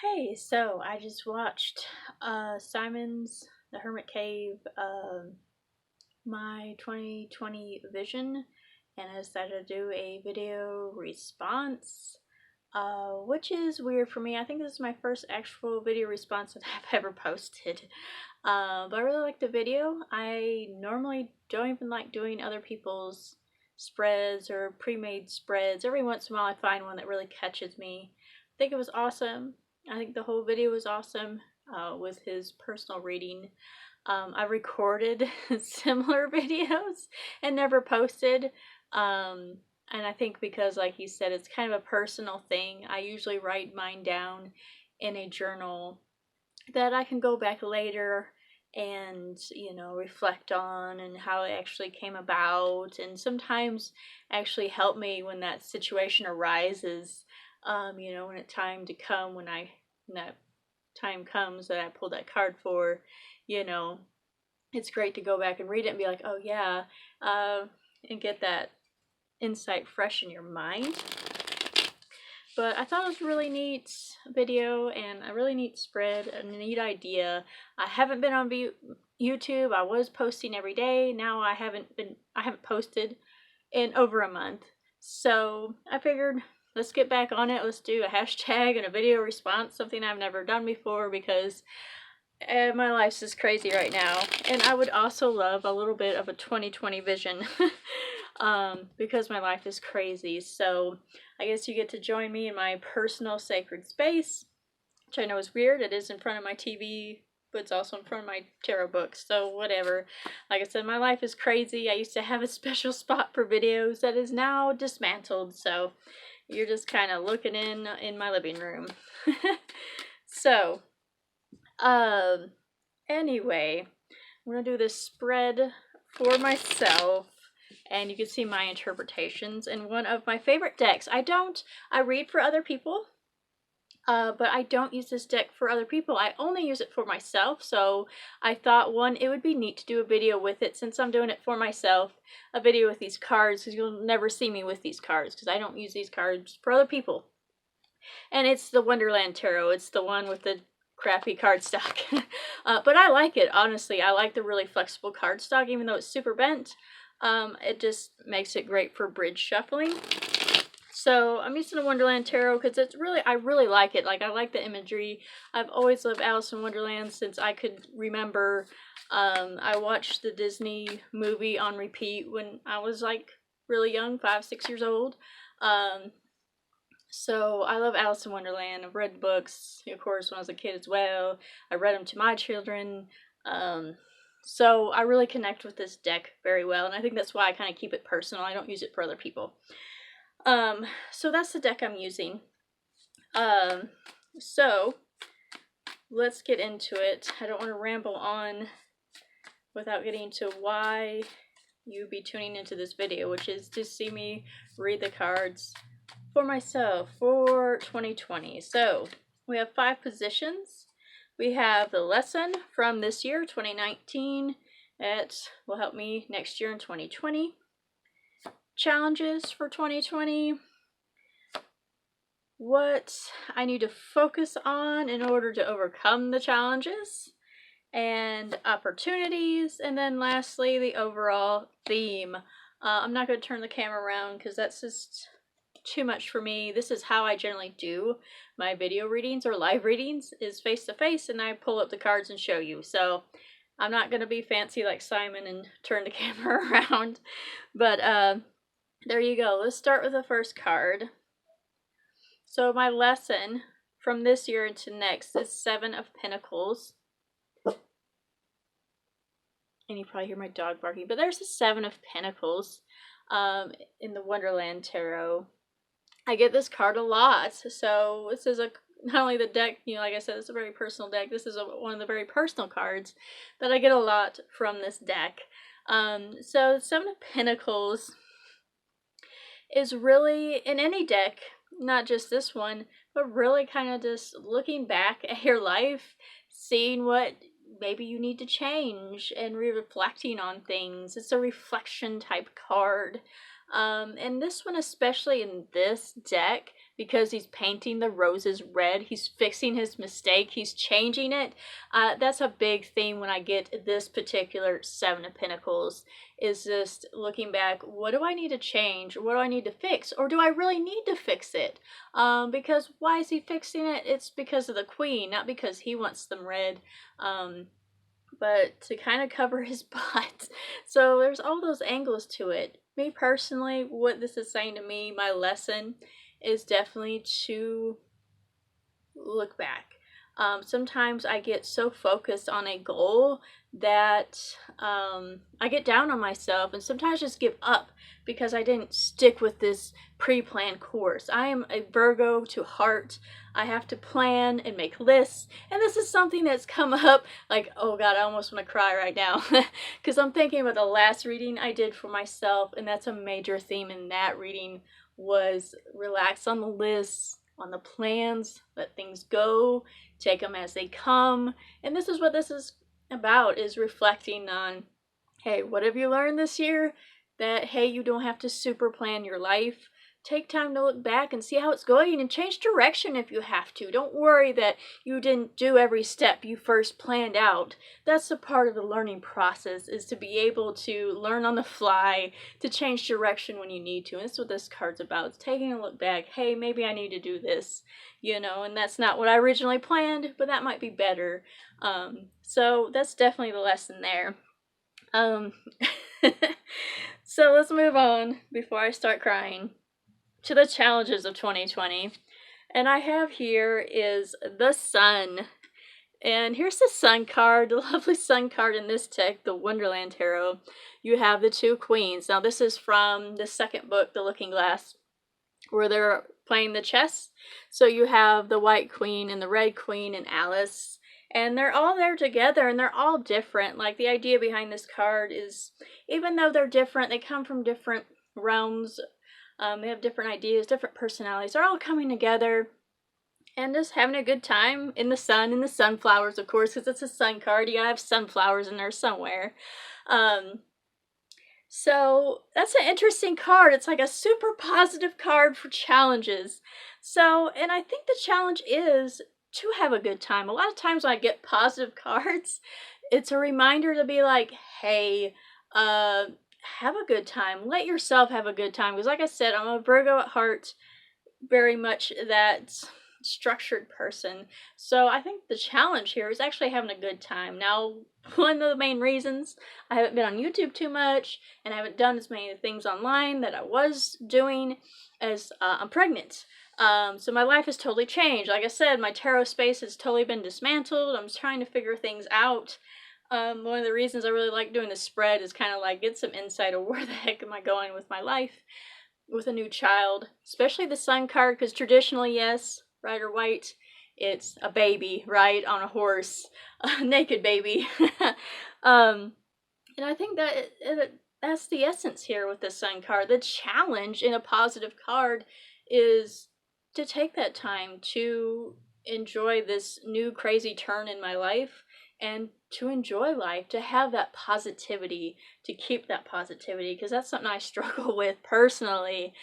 Hey, so I just watched Simon's The Hermit Cave, my 2020 vision, and I decided to do a video response, which is weird for me. I think this is my first actual video response that I've ever posted. But I really like the video. I normally don't even like doing other people's spreads or pre-made spreads. Every once in a while I find one that really catches me. I think it was awesome. I think the whole video was awesome with his personal reading. I recorded similar videos and never posted. And I think because, like he said, it's kind of a personal thing. I usually write mine down in a journal that I can go back later and, reflect on and how it actually came about, and sometimes actually help me when that situation arises. When it's time to come, when that time comes that I pulled that card for, you know, it's great to go back and read it and be like, oh yeah, and get that insight fresh in your mind. But I thought it was a really neat video and a really neat spread, a neat idea. I haven't been on YouTube. I was posting every day. Now I haven't posted in over a month. So I figured, let's get back on it. Let's do a hashtag and a video response, something I've never done before, because my life's just crazy right now. And I would also love a little bit of a 2020 vision because my life is crazy. So I guess you get to join me in my personal sacred space, which I know is weird. It is in front of my TV, but it's also in front of my tarot books, so whatever. Like I said, my life is crazy. I used to have a special spot for videos that is now dismantled, so you're just kind of looking in my living room. So, anyway, I'm gonna do this spread for myself, and you can see my interpretations in one of my favorite decks. I read for other people, but I don't use this deck for other people. I only use it for myself, so I thought, one, it would be neat to do a video with it since I'm doing it for myself, a video with these cards, because you'll never see me with these cards, because I don't use these cards for other people. And it's the Wonderland Tarot. It's the one with the crappy cardstock. But I like it, honestly. I like the really flexible cardstock, even though it's super bent. It just makes it great for bridge shuffling. So I'm using the Wonderland Tarot because I really like it. Like, I like the imagery. I've always loved Alice in Wonderland since I could remember. I watched the Disney movie on repeat when I was like really young, 5, 6 years old. So I love Alice in Wonderland. I've read books, of course, when I was a kid as well. I read them to my children. So I really connect with this deck very well, and I think that's why I kind of keep it personal. I don't use it for other people. So that's the deck I'm using. So let's get into it. I don't want to ramble on without getting to why you'd be tuning into this video, which is to see me read the cards for myself for 2020. So we have 5 positions. We have the lesson from this year, 2019. It will help me next year in 2020. Challenges for 2020. What I need to focus on in order to overcome the challenges. And opportunities. And then lastly, the overall theme. I'm not going to turn the camera around because that's just too much for me. This is how I generally do my video readings or live readings, is face to face, and I pull up the cards and show you. So I'm not going to be fancy like Simon and turn the camera around, but there you go. Let's start with the first card. So my lesson from this year into next is 7 of Pentacles. And you probably hear my dog barking, but there's the 7 of Pentacles in the Wonderland Tarot. I get this card a lot, so this is not only the deck, like I said, it's a very personal deck. This is one of the very personal cards that I get a lot from this deck. So 7 of Pentacles is really, in any deck, not just this one, but really kind of just looking back at your life, seeing what maybe you need to change, and reflecting on things. It's a reflection type card. And this one, especially in this deck, because he's painting the roses red. He's fixing his mistake. He's changing it. That's a big theme when I get this particular Seven of Pentacles, is just looking back, what do I need to change? What do I need to fix? Or do I really need to fix it? Because why is he fixing it? It's because of the Queen, not because he wants them red. But to kind of cover his butt. So there's all those angles to it. Me personally, what this is saying to me, my lesson is definitely to look back. Sometimes I get so focused on a goal that I get down on myself and sometimes just give up because I didn't stick with this pre-planned course. I am a Virgo to heart. I have to plan and make lists, and this is something that's come up like, oh god, I almost want to cry right now because I'm thinking about the last reading I did for myself, and that's a major theme in that reading was relax on the lists, on the plans, let things go, take them as they come. And this is what this is about, is reflecting on, hey, what have you learned this year? That, hey, you don't have to super plan your life. Take time to look back and see how it's going and change direction if you have to. Don't worry that you didn't do every step you first planned out. That's a part of the learning process, is to be able to learn on the fly, to change direction when you need to. And that's what this card's about. It's taking a look back. Hey, maybe I need to do this, you know, and that's not what I originally planned, but that might be better. So that's definitely the lesson there. So let's move on before I start crying to the challenges of 2020. And I have here is the Sun. And here's the Sun card, the lovely Sun card in this deck, the Wonderland Tarot. You have the two queens. Now this is from the second book, The Looking Glass, where they're playing the chess. So you have the White Queen and the Red Queen and Alice. And they're all there together, and they're all different. Like, the idea behind this card is, even though they're different, they come from different realms. They have different ideas, different personalities. They're all coming together and just having a good time in the sun, in the sunflowers, of course, because it's a sun card. You gotta have sunflowers in there somewhere. So that's an interesting card. It's like a super positive card for challenges. So, and I think the challenge is to have a good time. A lot of times when I get positive cards, it's a reminder to be like, hey, have a good time. Let yourself have a good time. Because like I said, I'm a Virgo at heart, very much that structured person. So I think the challenge here is actually having a good time. Now, one of the main reasons I haven't been on YouTube too much and I haven't done as many things online that I was doing is I'm pregnant. So my life has totally changed. Like I said, my tarot space has totally been dismantled. I'm trying to figure things out. One of the reasons I really like doing the spread is kind of like get some insight of where the heck am I going with my life with a new child, especially the Sun card, because traditionally, yes, red or white, it's a baby, right, on a horse, a naked baby. And I think that that's the essence here with the Sun card. The challenge in a positive card is to take that time to enjoy this new crazy turn in my life and to enjoy life, to have that positivity, to keep that positivity, because that's something I struggle with personally.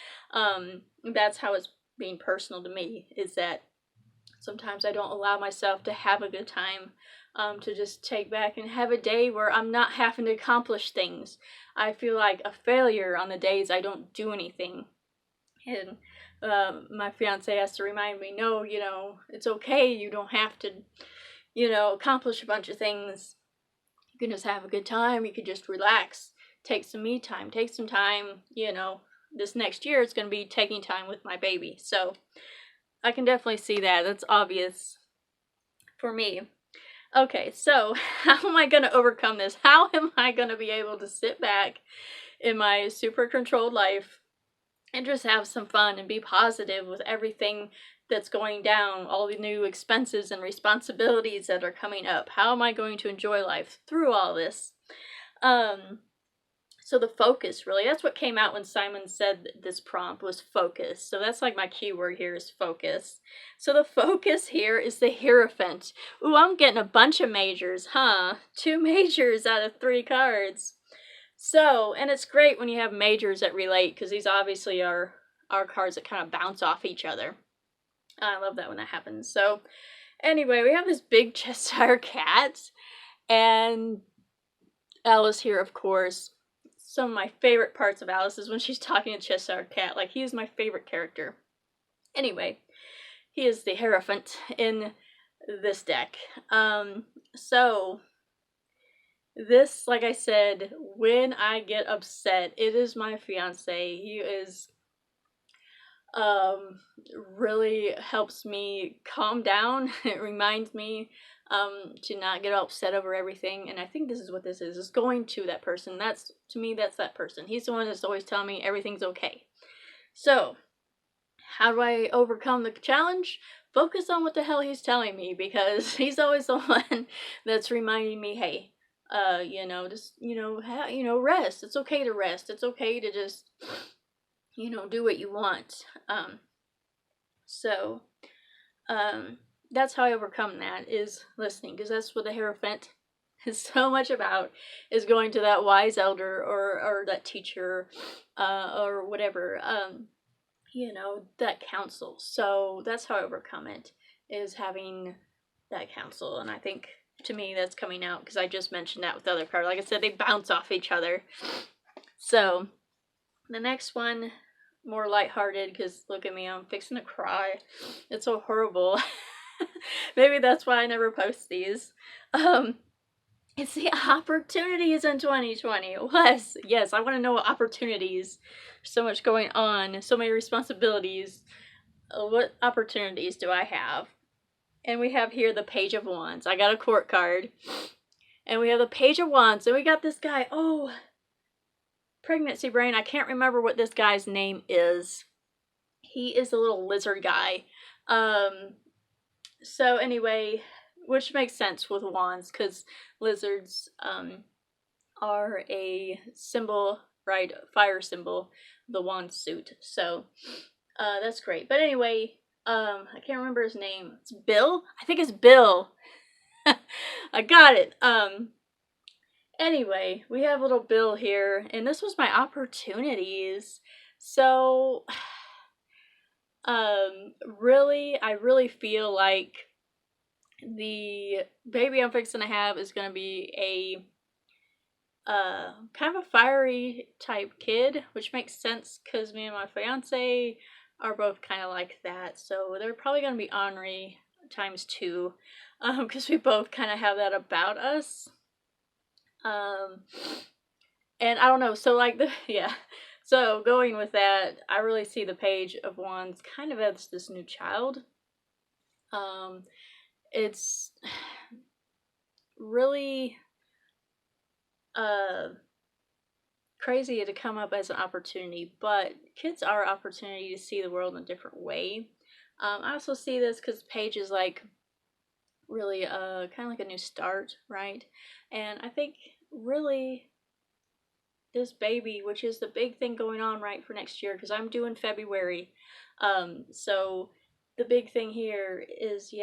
That's how it's being personal to me, is that sometimes I don't allow myself to have a good time, to just take back and have a day where I'm not having to accomplish things. I feel like a failure on the days I don't do anything. And my fiance has to remind me, no, you know, it's okay. You don't have to, you know, accomplish a bunch of things. You can just have a good time. You can just relax, take some me time, take some time. You know, this next year it's going to be taking time with my baby. So I can definitely see that. That's obvious for me. Okay, so how am I going to overcome this? How am I going to be able to sit back in my super controlled life and just have some fun and be positive with everything that's going down, all the new expenses and responsibilities that are coming up? How am I going to enjoy life through all this? So the focus, really, that's what came out when Simon said this prompt was focus. So that's like my keyword here is focus. So the focus here is the Hierophant. Ooh, I'm getting a bunch of majors, huh? 2 majors out of 3 cards. So, and it's great when you have majors that relate, because these obviously are cards that kind of bounce off each other. I love that when that happens. So anyway, we have this big Cheshire cat, and Alice here, of course. Some of my favorite parts of Alice is when she's talking to Cheshire Cat. Like, he is my favorite character. Anyway, he is the Hierophant in this deck. So this, like I said, when I get upset, it is my fiance. He is really helps me calm down. It reminds me to not get upset over everything, and I think this is what this is going to that person. That's, to me, that's that person. He's the one that's always telling me everything's okay. So how do I overcome the challenge? Focus on what the hell he's telling me, because he's always the one that's reminding me, hey, just, rest. It's okay to rest. It's okay to just, do what you want. So that's how I overcome that, is listening, because that's what the Hierophant is so much about, is going to that wise elder or that teacher or whatever, that counsel. So that's how I overcome it, is having that counsel. And I think, to me, that's coming out, because I just mentioned that with the other card. Like I said, they bounce off each other. So the next one, more lighthearted, because look at me, I'm fixing to cry. It's so horrible. Maybe that's why I never post these. It's the opportunities in 2020. Yes, I want to know what opportunities. So much going on, so many responsibilities. What opportunities do I have? And we have here the Page of Wands. I got a court card. And we have the Page of Wands. And we got this guy. Oh, pregnancy brain. I can't remember what this guy's name is. He is a little lizard guy. So anyway, which makes sense with wands, because lizards are a symbol, right? Fire symbol, the wand suit. So that's great. But anyway, I can't remember his name. It's Bill? I think it's Bill. I got it. Anyway, we have little Bill here, and this was my opportunities. So I really feel like the baby I'm fixing to have is going to be a kind of a fiery type kid, which makes sense because me and my fiance are both kind of like that. So they're probably going to be ornery times 2, because we both kind of have that about us. And I don't know, so like so going with that, I really see the Page of Wands kind of as this new child. It's really crazy to come up as an opportunity, but kids are an opportunity to see the world in a different way. I also see this because Page is like really kind of like a new start, right? And I think really this baby, which is the big thing going on right for next year, because I'm due in February. So the big thing here is,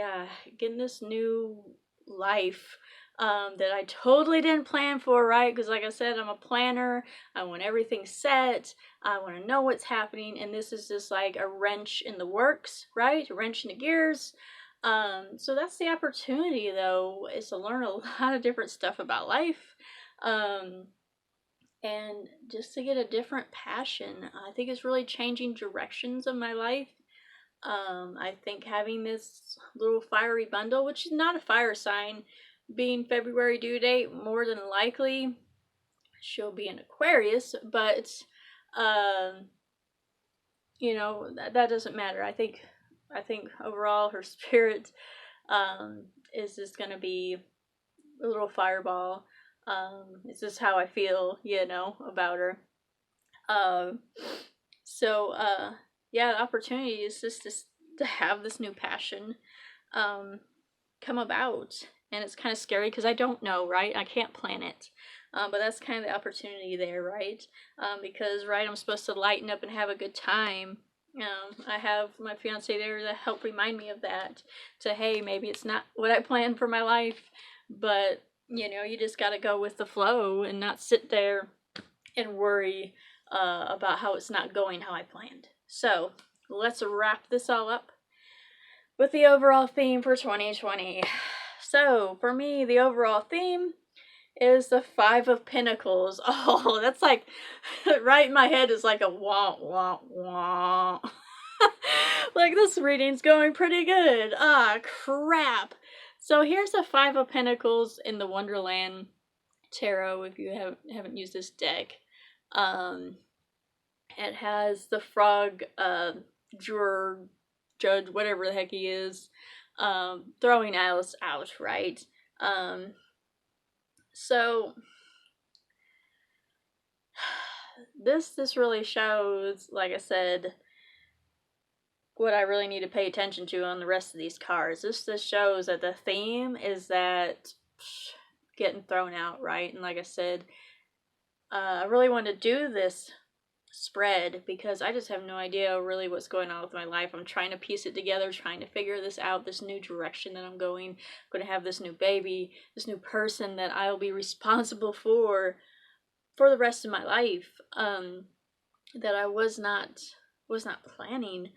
getting this new life that I totally didn't plan for, right? Because like I said, I'm a planner. I want everything set. I want to know what's happening. And this is just like a wrench in the works, right? A wrench in the gears. So that's the opportunity, though, is to learn a lot of different stuff about life. And just to get a different passion. I think it's really changing directions of my life. I think having this little fiery bundle, which is not a fire sign, being February due date, more than likely she'll be an Aquarius, but that doesn't matter. I think overall her spirit is just gonna be a little fireball. It's just how I feel, about her. The opportunity is just to have this new passion come about. And it's kind of scary because I don't know, right? I can't plan it. But that's kind of the opportunity there, right? Because, right, I'm supposed to lighten up and have a good time. I have my fiance there to help remind me of that. To, hey, maybe it's not what I planned for my life, but you just got to go with the flow and not sit there and worry about how it's not going how I planned. So let's wrap this all up. with the overall theme for 2020. So, for me, the overall theme is the Five of Pentacles. Oh, that's like, right in my head is like a wah, wah, wah. Like, this reading's going pretty good. Ah, crap. So here's the Five of Pentacles in the Wonderland Tarot, if you haven't used this deck. It has the frog, juror, judge, whatever the heck he is, throwing Alice out, right? So this really shows, like I said, what I really need to pay attention to on the rest of these cards. This shows that the theme is that getting thrown out, right? And like I said, I really want to do this spread because I just have no idea really what's going on with my life. I'm trying to piece it together, trying to figure this out, this new direction that I'm going. I'm going to have this new baby, this new person that I'll be responsible for the rest of my life, that I was not planning,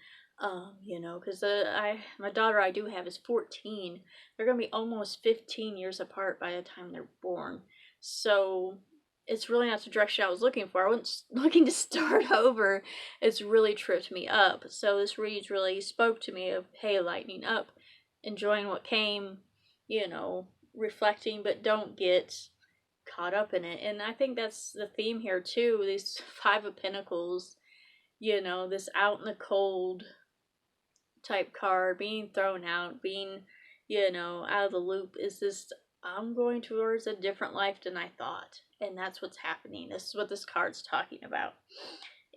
you know, because my daughter I do have is 14. They're going to be almost 15 years apart by the time they're born. So it's really not the direction I was looking for. I wasn't looking to start over. It's really tripped me up. So this read really spoke to me of, hey, lightening up, enjoying what came, you know, reflecting, but don't get caught up in it. And I think that's the theme here too. These Five of Pentacles, you know, this out in the cold type card, being thrown out, being, you know, out of the loop, is this, I'm going towards a different life than I thought. And that's what's happening. This is what this card's talking about.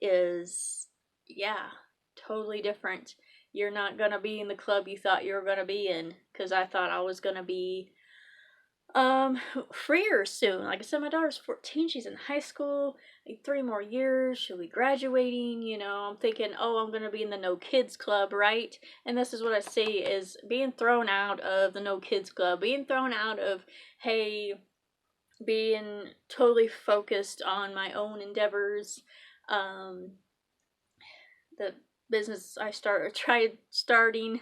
Is, yeah, totally different. You're not going to be in the club you thought you were going to be in. Because I thought I was going to be freer soon. Like I said, my daughter's 14. She's in high school. Like 3 more years. She'll be graduating. You know, I'm thinking, oh, I'm going to be in the no kids club, right? And this is what I see is being thrown out of the no kids club. Being thrown out of, hey, being totally focused on my own endeavors. The business I tried starting,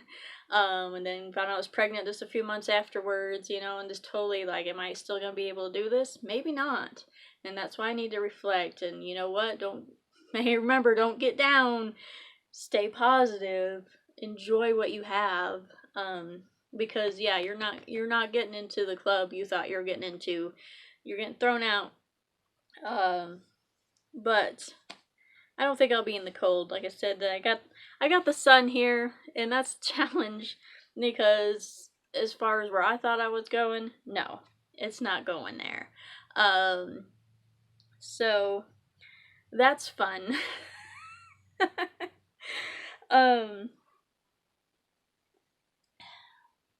and then found out I was pregnant just a few months afterwards, you know, and just totally like, am I still gonna be able to do this? Maybe not. And that's why I need to reflect. And you know what? Remember, don't get down. Stay positive. Enjoy what you have. Because yeah, you're not getting into the club you thought you were getting into. You're getting thrown out. But I don't think I'll be in the cold. Like I said, I got the sun here, and that's a challenge because as far as where I thought I was going, no, it's not going there. So that's fun.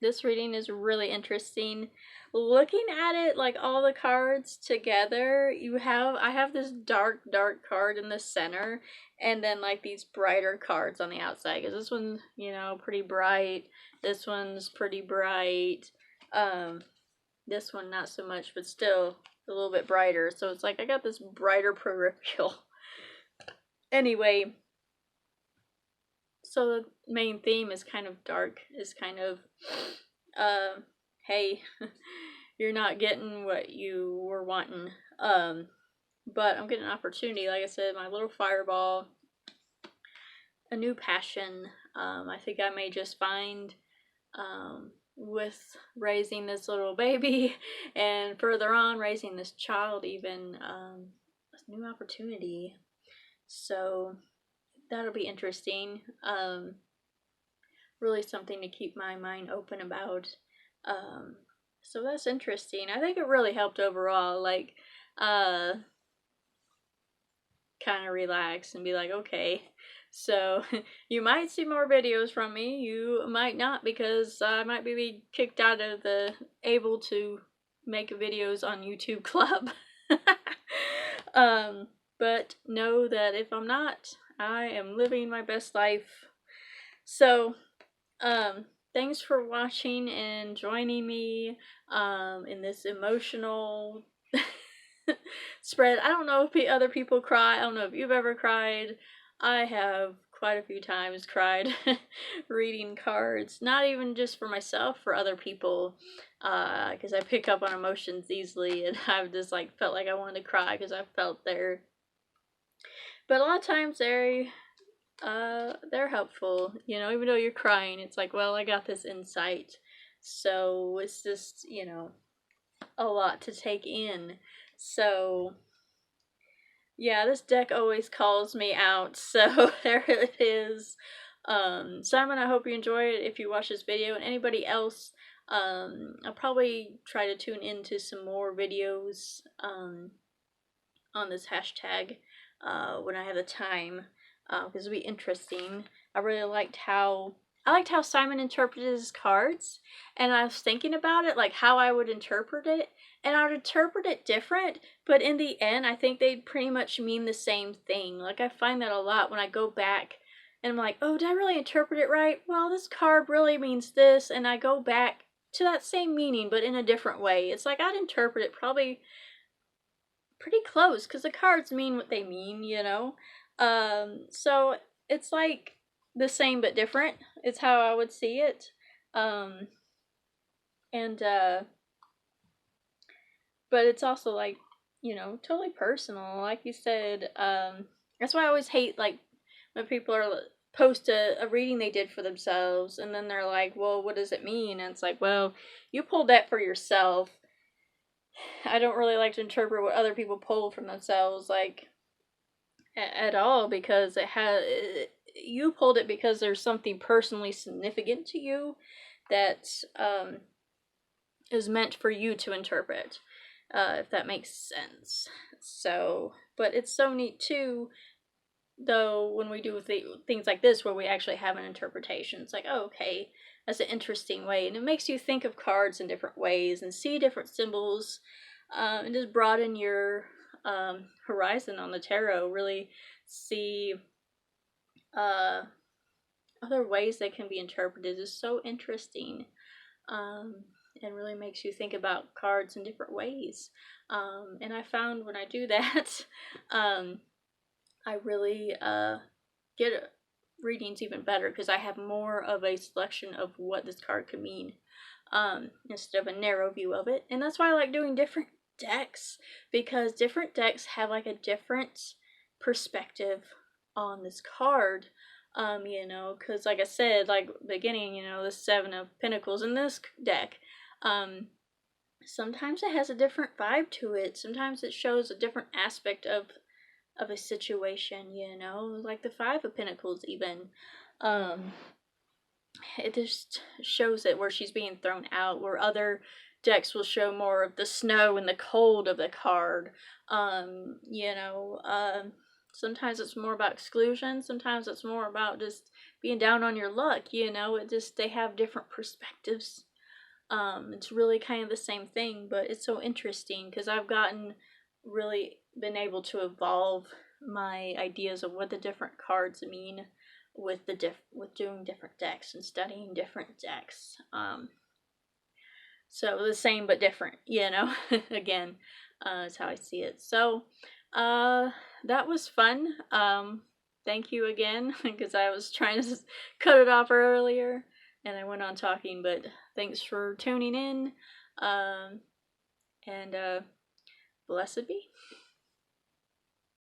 This reading is really interesting. Looking at it, like all the cards together, I have this dark card in the center, and then like these brighter cards on the outside. Because this one's, you know, pretty bright. This one's pretty bright. This one not so much, but still a little bit brighter. So it's like I got this brighter peripheral. Anyway, so the main theme is kind of dark. Is kind of, hey, you're not getting what you were wanting. But I'm getting an opportunity. Like I said, my little fireball, a new passion. I think I may just find, with raising this little baby and further on raising this child even, a new opportunity. So that'll be interesting. Really something to keep my mind open about. So that's interesting. I think it really helped overall, like, kind of relax and be like, okay, so you might see more videos from me, you might not, because I might be kicked out of the able to make videos on YouTube club. But know that if I'm not, I am living my best life. So, thanks for watching and joining me, in this emotional spread. I don't know if other people cry. I don't know if you've ever cried. I have quite a few times cried reading cards, not even just for myself, for other people, because I pick up on emotions easily, and I've just like felt like I wanted to cry because I felt there. But a lot of times they're helpful, you know, even though you're crying, it's like, well, I got this insight. So it's just, you know, a lot to take in. So yeah, this deck always calls me out, so there it is. Simon, I hope you enjoy it if you watch this video, and anybody else, I'll probably try to tune into some more videos on this hashtag when I have the time, because it'll be interesting. I really liked how Simon interpreted his cards, and I was thinking about it, like how I would interpret it, and I would interpret it different, but in the end, I think they pretty much mean the same thing. Like, I find that a lot when I go back, and I'm like, oh, did I really interpret it right? Well, this card really means this, and I go back to that same meaning, but in a different way. It's like I'd interpret it probably pretty close, because the cards mean what they mean, you know? So it's like the same but different. It's how I would see it. And but it's also like, you know, totally personal. Like you said, that's why I always hate, like, when people are post a reading they did for themselves, and then they're like, well, what does it mean? And it's like, well, you pulled that for yourself. I don't really like to interpret what other people pull from themselves, like, at all, because you pulled it because there's something personally significant to you that is meant for you to interpret, if that makes sense. So, but it's so neat too, though, when we do things like this where we actually have an interpretation. It's like, oh, okay, that's an interesting way, and it makes you think of cards in different ways and see different symbols, and just broaden your horizon on the tarot. Really see other ways they can be interpreted is so interesting, and really makes you think about cards in different ways. And I found when I do that, I really get readings even better, because I have more of a selection of what this card could mean, instead of a narrow view of it. And that's why I like doing different decks, because different decks have like a different perspective on this card. You know, because like I said, like beginning, you know, the Seven of Pentacles in this deck, sometimes it has a different vibe to it. Sometimes it shows a different aspect of a situation, you know, like the Five of Pentacles even. It just shows it where she's being thrown out, where other decks will show more of the snow and the cold of the card. You know, sometimes it's more about exclusion, sometimes it's more about just being down on your luck, you know. It just, they have different perspectives. It's really kind of the same thing, but it's so interesting because I've really been able to evolve my ideas of what the different cards mean with doing different decks and studying different decks. So the same but different, you know. Again, is how I see it. So that was fun. Thank you again, because I was trying to cut it off earlier and I went on talking, but thanks for tuning in, and blessed be.